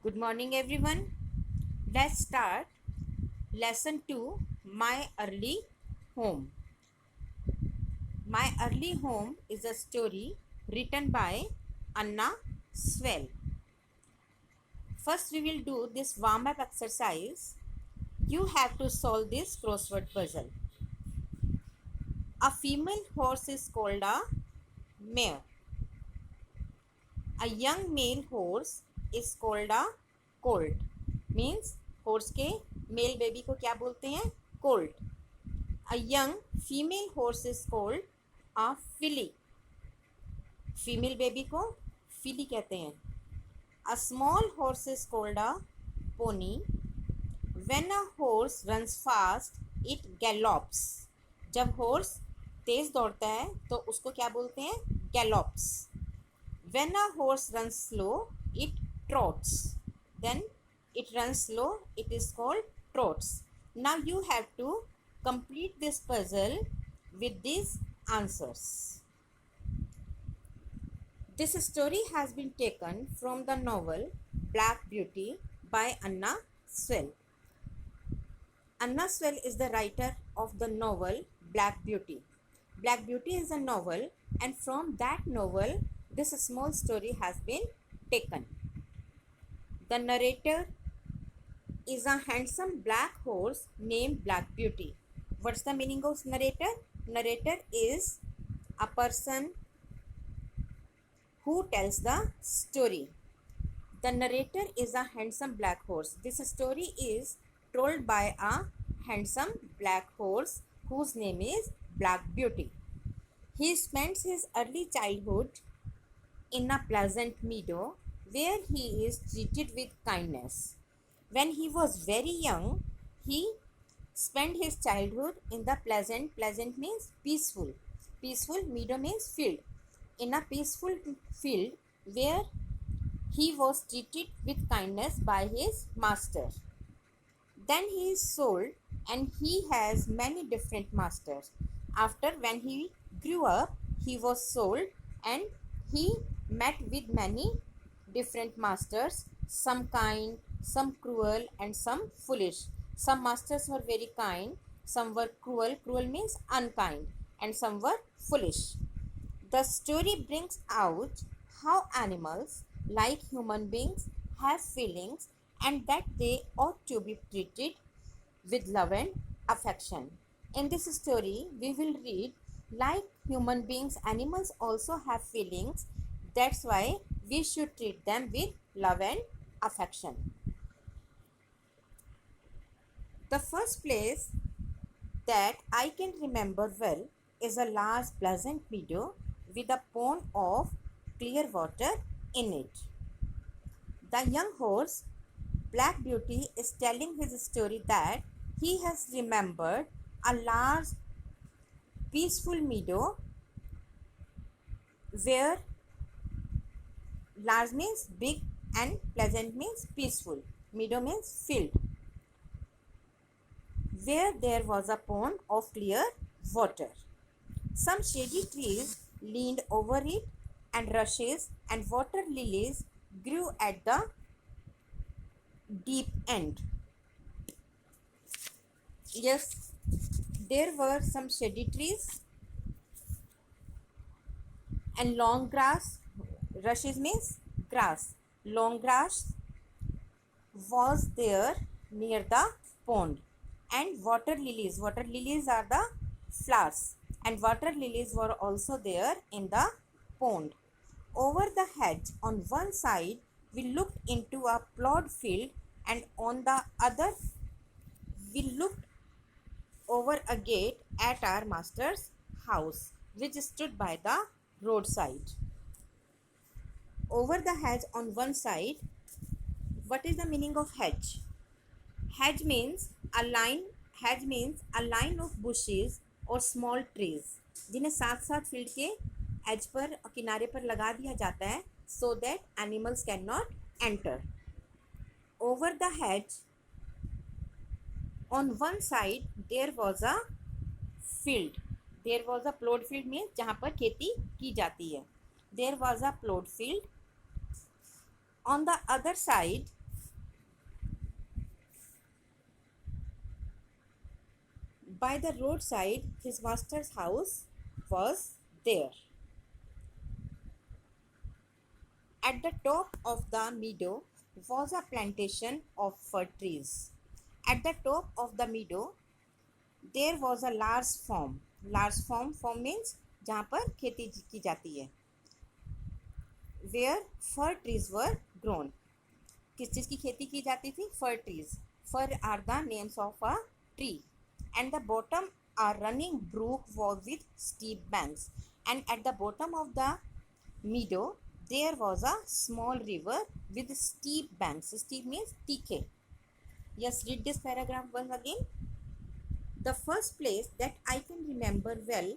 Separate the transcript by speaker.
Speaker 1: Good morning, everyone. Let's start lesson 2, My Early Home. My Early Home is a story written by Anna Swell. First, we will do this warm up exercise. You have to solve this crossword puzzle. A female horse is called a mare. A young male horse is called a colt. Means horse के male baby को क्या बोलते हैं? Colt. A young female horse is called a filly. Female baby को filly कहते हैं. A small horse is called a pony. When a horse runs fast, it gallops. जब horse तेज दौड़ता है तो उसको क्या बोलते हैं? Gallops. When a horse runs slow, it trots. Then it runs slow, it is called trots. Now you have to complete this puzzle with these answers. This story has been taken from the novel Black Beauty by Anna Swell. Anna Swell is the writer of the novel Black Beauty. Black Beauty is a novel, and from that novel this small story has been taken. The narrator is a handsome black horse named Black Beauty. What's the meaning of narrator? Narrator is a person who tells the story. The narrator is a handsome black horse. This story is told by a handsome black horse whose name is Black Beauty. He spends his early childhood in a pleasant meadow where he is treated with kindness. When he was very young, he spent his childhood in the pleasant means peaceful. Peaceful meadow means field. In a peaceful field where he was treated with kindness by his master. Then he is sold and he has many different masters. After when he grew up, he was sold and he met with many different masters, some kind, some cruel and some foolish. Some masters were very kind, some were cruel, cruel means unkind, and some were foolish. The story brings out how animals, like human beings, have feelings and that they ought to be treated with love and affection. In this story, we will read like human beings, animals also have feelings. That's why we should treat them with love and affection. The first place that I can remember well is a large pleasant meadow with a pond of clear water in it. The young horse, Black Beauty, is telling his story that he has remembered a large peaceful meadow where large means big and pleasant means peaceful. Meadow means field. Where there was a pond of clear water. Some shady trees leaned over it and rushes and water lilies grew at the deep end. Yes, there were some shady trees and long grass. Rushes means grass. Long grass was there near the pond. And water lilies. Water lilies are the flowers. And water lilies were also there in the pond. Over the hedge on one side, we looked into a plowed field, and on the other, we looked over a gate at our master's house, which stood by the roadside. Over the hedge on one side. What is the meaning of hedge? Hedge means a line. Hedge means a line of bushes or small trees जिन्हें साथ साथ field के as per और किनारे पर लगा दिया जाता है so that animals cannot enter. Over the hedge on one side there was a field. There was a plowed field means जहाँ पर खेती की जाती है. There was a plowed field. On the other side By the roadside, his master's house was there. At the top of the meadow was a plantation of fir trees. At the top of the meadow, there was a large farm. Large farm means जहाँ पर खेती की जाती है. Where fir trees were grown. किस चीज़ की खेती की जाती थी? Fir trees. Fir are the names of a tree. And the bottom a running brook was with steep banks. And at the bottom of the meadow there was a small river with steep banks. Steep means तीखे. Yes, read this paragraph once again. The first place that I can remember well